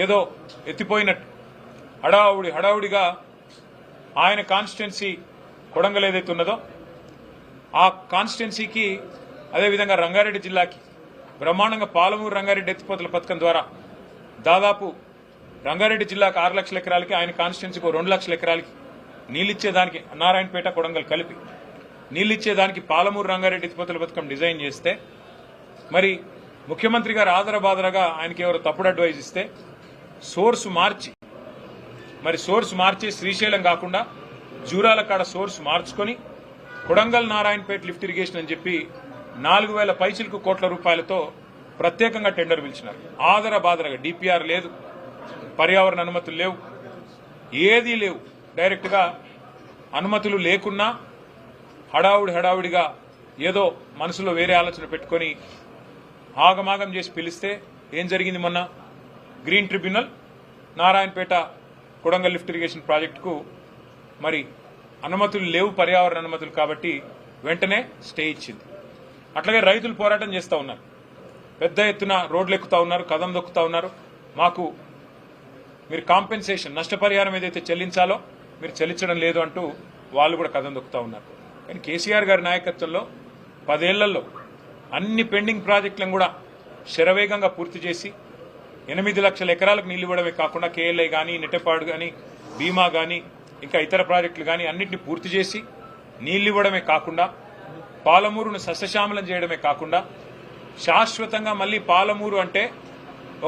ఏదో ఎత్తిపోయినట్టు హడావుడిగా ఆయన కాన్స్టిట్యున్సీ కొడంగల్ ఏదైతే ఉన్నదో ఆ కాన్స్టిట్యున్సీకి అదేవిధంగా రంగారెడ్డి జిల్లాకి బ్రహ్మాండంగా పాలమూరు రంగారెడ్డి ఎత్తిపోతల పథకం ద్వారా దాదాపు రంగారెడ్డి జిల్లాకు 6 లక్షల ఎకరాలకి ఆయన కాన్స్టిట్యున్సీకి 2 లక్షల ఎకరాలకి నీళ్ళిచ్చేదానికి నారాయణపేట కొడంగల్ కలిపి నీళ్ళిచ్చేదానికి పాలమూరు రంగారెడ్డి ఎత్తిపోతల పథకం డిజైన్ చేస్తే మరి ముఖ్యమంత్రి గారు ఆదరబాదరగా ఆయనకి ఎవరు తప్పుడు అడ్వైజ్ ఇస్తే సోర్స్ మార్చి శ్రీశైలం కాకుండా జూరాల కాడ సోర్స్ మార్చుకొని కొడంగల్ నారాయణపేట లిఫ్ట్ ఇరిగేషన్ అని చెప్పి 4,000 పైచిలకు కోట్ల రూపాయలతో ప్రత్యేకంగా టెండర్ పిలిచినారు. ఆదరబాదరగా డిపిఆర్ లేదు, పర్యావరణ అనుమతులు లేవు, ఏదీ లేవు. డైరెక్ట్ గా అనుమతులు లేకున్నా హడావుడిగా ఏదో మనసులో వేరే ఆలోచన పెట్టుకుని ఆగమాగం చేసి పిలిస్తే ఏం జరిగింది? మొన్న green tribunal Narayanpet Kodangal lift irrigation ప్రాజెక్టుకు మరి అనుమతులు లేవు, పర్యావరణ అనుమతులు, కాబట్టి వెంటనే స్టే ఇచ్చింది. అట్లాగే రైతులు పోరాటం చేస్తూ ఉన్నారు, పెద్ద ఎత్తున రోడ్లు ఎక్కుతా ఉన్నారు, కదం దొక్కుతా ఉన్నారు. మాకు మీరు కాంపెన్సేషన్ నష్టపరిహారం ఏదైతే చెల్లించాలో మీరు చెల్లించడం లేదు అంటూ వాళ్ళు కూడా కదం దొక్కుతా ఉన్నారు. కానీ కేసీఆర్ గారి నాయకత్వంలో 10 ఏళ్లలో అన్ని పెండింగ్ ప్రాజెక్టులను కూడా శరవేగంగా పూర్తి చేసి 8 లక్షల ఎకరాలకు నీళ్లు ఇవ్వడమే కాకుండా కేఎల్ఐ కానీ, నెట్టెపాడు కానీ, భీమా కానీ, ఇంకా ఇతర ప్రాజెక్టులు కానీ అన్నింటినీ పూర్తి చేసి నీళ్లు ఇవ్వడమే కాకుండా పాలమూరును సస్యశ్యామలం చేయడమే కాకుండా శాశ్వతంగా మళ్లీ పాలమూరు అంటే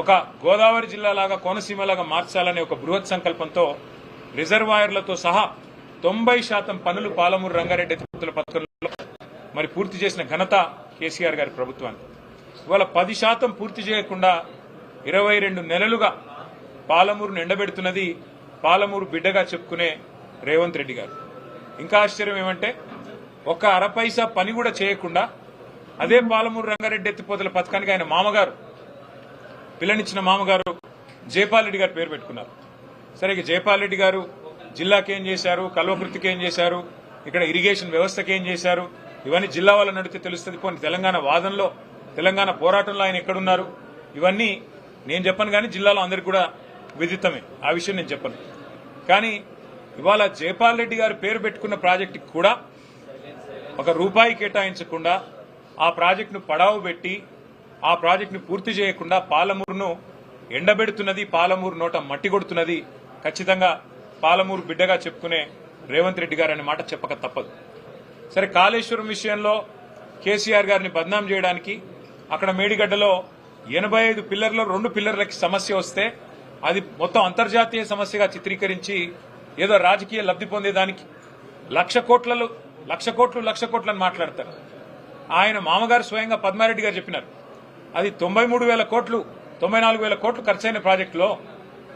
ఒక గోదావరి జిల్లాలాగా కోనసీమలాగా మార్చాలనే ఒక బృహత్ సంకల్పంతో రిజర్వాయర్లతో సహా 90% పనులు పాలమూరు రంగారెడ్డి ఎత్తిపోతల పథకంలో మరి పూర్తి చేసిన ఘనత కేసీఆర్ గారి ప్రభుత్వానికి. ఇవాళ 10% పూర్తి చేయకుండా 22 నెలలుగా పాలమూరును ఎండబెడుతున్నది పాలమూరు బిడ్డగా చెప్పుకునే రేవంత్ రెడ్డి గారు. ఇంకా ఆశ్చర్యం ఏమంటే ఒక్క అరపైసా పని కూడా చేయకుండా అదే పాలమూరు రంగారెడ్డి ఎత్తిపోతల పథకానికి ఆయన మామగారు, పిల్లనిచ్చిన మామగారు జైపాల్ రెడ్డి గారు పేరు పెట్టుకున్నారు. సరే, ఇక జైపాల్ రెడ్డి గారు జిల్లాకి ఏం చేశారు, కల్వకృతికి ఏం చేశారు, ఇక్కడ ఇరిగేషన్ వ్యవస్థకి ఏం చేశారు, ఇవన్నీ జిల్లా వాళ్ళని అడిగితే తెలుస్తుంది. పోనీ తెలంగాణ వాదనలో, తెలంగాణ పోరాటంలో ఆయన ఎక్కడున్నారు, ఇవన్నీ నేను చెప్పను, కానీ జిల్లాలో అందరికీ కూడా విదితమే, ఆ విషయం నేను చెప్పను. కానీ ఇవాళ జైపాల్ రెడ్డి గారు పేరు పెట్టుకున్న ప్రాజెక్టుకి కూడా ఒక రూపాయి కేటాయించకుండా ఆ ప్రాజెక్టును పడావు పెట్టి ఆ ప్రాజెక్టును పూర్తి చేయకుండా పాలమూరును ఎండబెడుతున్నది, పాలమూరు నోట మట్టి కొడుతున్నది ఖచ్చితంగా పాలమూరు బిడ్డగా చెప్పుకునే రేవంత్ రెడ్డి గారు అనే మాట చెప్పక తప్పదు. సరే, కాళేశ్వరం విషయంలో కేసీఆర్ గారిని బద్నాం చేయడానికి అక్కడ మేడిగడ్డలో 85 పిల్లర్లో 2 పిల్లర్లకి సమస్య వస్తే అది మొత్తం అంతర్జాతీయ సమస్యగా చిత్రీకరించి ఏదో రాజకీయ లబ్ధి పొందేదానికి లక్ష కోట్లు అని మాట్లాడతారు. ఆయన మామగారు స్వయంగా పద్మారెడ్డి గారు చెప్పినారు, అది 93,000 కోట్లు 94,000 కోట్లు ఖర్చైన ప్రాజెక్టులో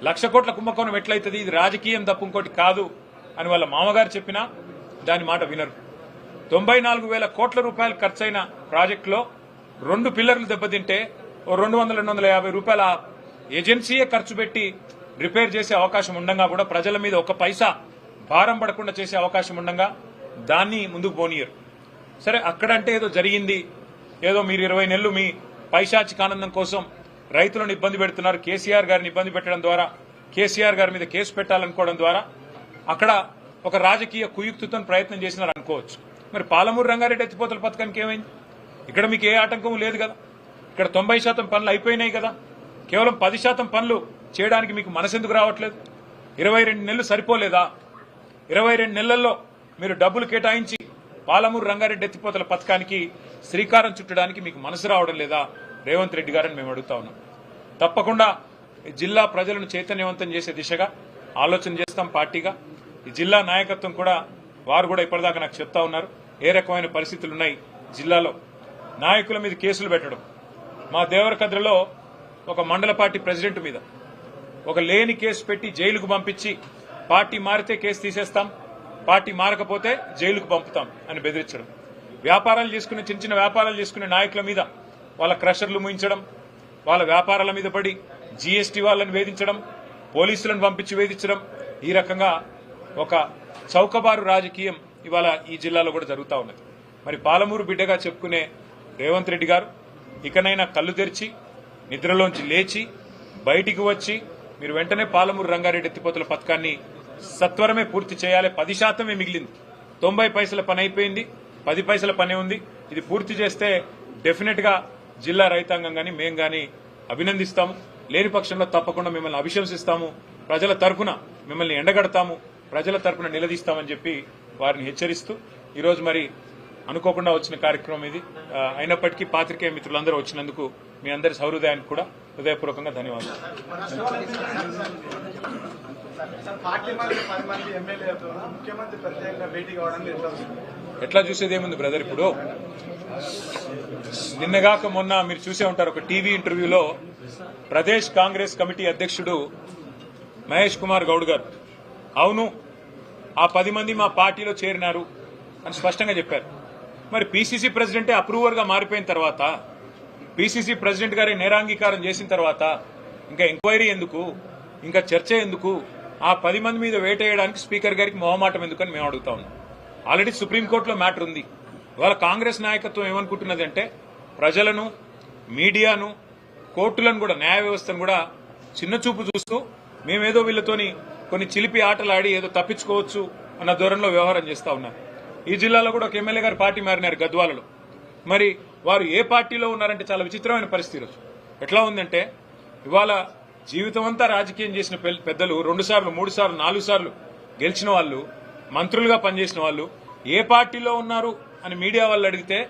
1,00,000 కోట్ల కుంభకోణం ఎట్లయితుంది, ఇది రాజకీయం తప్ప ఇంకోటి కాదు అని వాళ్ళ మామగారు చెప్పినా దాని మాట వినరు. 94,000 కోట్ల రూపాయలు ఖర్చైన ప్రాజెక్టులో 2 పిల్లర్లు దెబ్బతింటే 200-250 రూపాయల ఏజెన్సీయే ఖర్చు పెట్టి రిపేర్ చేసే అవకాశం ఉండగా కూడా ప్రజల మీద ఒక పైసా భారం పడకుండా చేసే అవకాశం ఉండగా దాన్ని ముందుకు పోనీయరు. సరే, అక్కడంటే ఏదో జరిగింది, ఏదో మీరు 20 నెలలు మీ పైశాచిక ఆనందం కోసం రైతులను ఇబ్బంది పెడుతున్నారు, కేసీఆర్ గారిని ఇబ్బంది పెట్టడం ద్వారా, కేసీఆర్ గారి మీద కేసు పెట్టాలనుకోవడం ద్వారా అక్కడ ఒక రాజకీయ కుయుక్తితో ప్రయత్నం చేసినారు అనుకోవచ్చు. మరి పాలమూరు రంగారెడ్డి ఎత్తిపోతల పథకానికి ఏమైంది? ఇక్కడ మీకు ఏ ఆటంకం లేదు కదా, ఇక్కడ 90% పనులు అయిపోయినాయి కదా, కేవలం 10% పనులు చేయడానికి మీకు మనసెందుకు రావట్లేదు? 22 నెలలు సరిపోలేదా? 22 నెలల్లో మీరు డబ్బులు కేటాయించి పాలమూరు రంగారెడ్డి ఎత్తిపోతల పథకానికి శ్రీకారం చుట్టడానికి మీకు మనసు రావడం లేదా రేవంత్ రెడ్డి గారని మేము అడుగుతా ఉన్నాం. తప్పకుండా ఈ జిల్లా ప్రజలను చైతన్యవంతం చేసే దిశగా ఆలోచన చేస్తాం పార్టీగా. ఈ జిల్లా నాయకత్వం కూడా వారు కూడా ఇప్పటిదాకా నాకు చెప్తా ఉన్నారు ఏ రకమైన పరిస్థితులు ఉన్నాయి జిల్లాలో. నాయకుల మీద కేసులు పెట్టడం, మా దేవరకద్రలో ఒక మండల పార్టీ ప్రెసిడెంట్ మీద ఒక లేని కేసు పెట్టి జైలుకు పంపించి పార్టీ మారితే కేసు తీసేస్తాం, పార్టీ మారకపోతే జైలుకు పంపుతాం అని బెదిరించడం, వ్యాపారాలు చేసుకునే చిన్న వ్యాపారాలు చేసుకునే నాయకుల మీద వాళ్ళ క్రషర్లు ముయించడం, వాళ్ళ వ్యాపారాల మీద పడి జీఎస్టీ వాళ్ళని వేధించడం, పోలీసులను పంపించి వేధించడం, ఈ రకంగా ఒక చౌకబారు రాజకీయం ఇవాళ ఈ జిల్లాలో కూడా జరుగుతూ ఉన్నది. మరి పాలమూరు బిడ్డగా చెప్పుకునే రేవంత్ రెడ్డి గారు ఇకనైనా కళ్ళు తెరిచి నిద్రలోంచి లేచి బయటికి వచ్చి మీరు వెంటనే పాలమూరు రంగారెడ్డి ఎత్తిపోతల పథకాన్ని సత్వరమే పూర్తి చేయాలి. 10% మిగిలింది. 90 పైసల పని అయిపోయింది. 10 పైసల పని ఉంది. ఇది పూర్తి చేస్తే డెఫినెట్ గా జిల్లా రైతాంగం గాని మేం గాని అభినందిస్తాము. లేని పక్షంలో తప్పకుండా మిమ్మల్ని అభిశంసిస్తాము. ప్రజల తరఫున మిమ్మల్ని ఎండగడతాము. ప్రజల తరఫున నిలదీస్తామని చెప్పి వారిని హెచ్చరిస్తూ ఈరోజు మరి అనుకోకుండా వచ్చిన కార్యక్రమం ఇది. అయినప్పటికీ పాత్రికేయ మిత్రులందరూ వచ్చినందుకు మీ అందరి సహృదయానికి కూడా హృదయపూర్వకంగా ధన్యవాదాలు. ఎట్లా చూసేది ఏముంది బ్రదర్, ఇప్పుడు నిన్నగాక మొన్న మీరు చూసే ఉంటారు ఒక టీవీ ఇంటర్వ్యూలో ప్రదేశ్ కాంగ్రెస్ కమిటీ అధ్యక్షుడు మహేష్ కుమార్ గౌడ్ గారు అవును ఆ 10 మంది మా పార్టీలో చేరినారు అని స్పష్టంగా చెప్పారు. మరి పీసీసీ ప్రెసిడెంటే అప్రూవర్ గా మారిపోయిన తర్వాత, పీసీసీ ప్రెసిడెంట్ గారి నేరాంగీకారం చేసిన తర్వాత ఇంకా ఎంక్వైరీ ఎందుకు, ఇంకా చర్చ ఎందుకు, ఆ 10 మంది మీద వేటేయడానికి స్పీకర్ గారికి మొహమాటం ఎందుకని మేము అడుగుతా ఉన్నాం. ఆల్రెడీ సుప్రీంకోర్టులో మ్యాటర్ ఉంది. ఇవాళ కాంగ్రెస్ నాయకత్వం ఏమనుకుంటున్నది అంటే ప్రజలను, మీడియాను, కోర్టులను కూడా, న్యాయ వ్యవస్థను కూడా చిన్న చూపు చూస్తూ మేమేదో వీళ్ళతోని కొన్ని చిలిపి ఆటలు ఆడి ఏదో తప్పించుకోవచ్చు అన్న ధోరణిలో వ్యవహారం చేస్తా ఉన్నారు. ఈ జిల్లాలో కూడా ఒక ఎమ్మెల్యే గారు పార్టీ మారినారు గద్వాలలో. మరి వారు ఏ పార్టీలో ఉన్నారంటే చాలా విచిత్రమైన పరిస్థితి రోజు ఎట్లా ఉందంటే, ఇవాళ జీవితం అంతా రాజకీయం చేసిన పెద్దలు 2 సార్లు 3 సార్లు 4 సార్లు గెలిచిన వాళ్ళు, మంత్రులుగా పనిచేసిన వాళ్ళు ఏ పార్టీలో ఉన్నారు అని మీడియా వాళ్ళు అడిగితే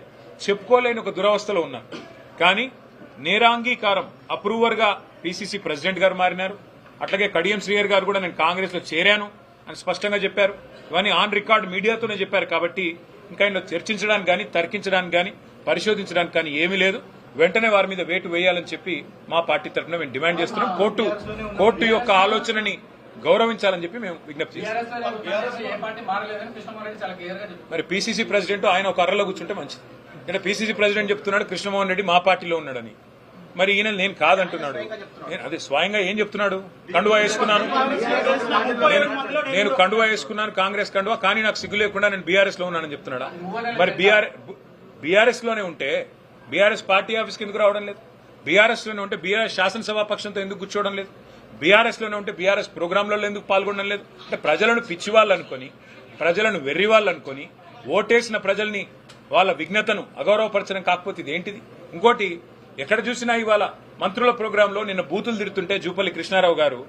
చెప్పుకోలేని ఒక దురవస్థలో ఉన్నారు. కానీ నేరాంగీకారం అప్రూవర్ గా పీసీసీ ప్రెసిడెంట్ గారు మారినారు. అట్లాగే కడియం శ్రీహర్ గారు కూడా నేను కాంగ్రెస్ లో చేరాను అని స్పష్టంగా చెప్పారు. ఇవన్నీ ఆన్ రికార్డ్ మీడియాతోనే చెప్పారు. కాబట్టి ఇంకా ఇందులో చర్చించడానికి కానీ, తర్కించడానికి కానీ, పరిశోధించడానికి కానీ ఏమీ లేదు. వెంటనే వారి మీద వేటు వేయాలని చెప్పి మా పార్టీ తరఫున మేము డిమాండ్ చేస్తున్నాం. కోర్టు యొక్క ఆలోచనని గౌరవించాలని చెప్పి మేము విజ్ఞప్తి చేస్తున్నాం. మరి పీసీసీ ప్రెసిడెంట్ ఆయన ఒక అర్రలో కూర్చుంటే మంచిది. అంటే పీసీసీ ప్రెసిడెంట్ చెప్తున్నాడు కృష్ణమోహన్ రెడ్డి మా పార్టీలో ఉన్నాడని, మరి ఈయన నేను కాదంటున్నాడు. అదే స్వయంగా ఏం చెప్తున్నాడు, కండువా వేసుకున్నాను, నేను కండువా వేసుకున్నాను కాంగ్రెస్ కండువా, కానీ నాకు సిగ్గు లేకుండా నేను బీఆర్ఎస్ లో ఉన్నానని చెప్తున్నాడా? మరి బీఆర్ఎస్ లోనే ఉంటే బీఆర్ఎస్ పార్టీ ఆఫీస్కి ఎందుకు రావడం లేదు? బీఆర్ఎస్ లోనే ఉంటే బీఆర్ఎస్ శాసనసభా పక్షంతో ఎందుకు కూర్చోవడం లేదు? బీఆర్ఎస్ లోనే ఉంటే బీఆర్ఎస్ ప్రోగ్రాంలలో ఎందుకు పాల్గొనడం లేదు? అంటే ప్రజలను పిచ్చివాళ్ళు అనుకొని, ప్రజలను వెర్రివాళ్ళు అనుకొని, ఓటేసిన ప్రజల్ని వాళ్ళ విఘ్నతను అగౌరవపరచడం కాకపోతే ఇదేంటిది? ఇంకోటి, ఎక్కడ చూసినా ఇవాళ మంత్రుల ప్రోగ్రాంలో నిన్న బూతులు తిడుతుంటే జూపల్లి కృష్ణారావు గారు,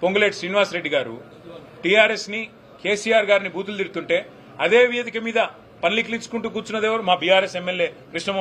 పొంగులేటి శ్రీనివాసరెడ్డి గారు టీఆర్ఎస్ ని, కేసీఆర్ గారిని బూతులు తిడుతుంటే అదే వేదిక మీద పల్లికిలించుకుంటూ కూర్చున్నది ఎవరు? మా బీఆర్ఎస్ ఎమ్మెల్యే కృష్ణమోహన్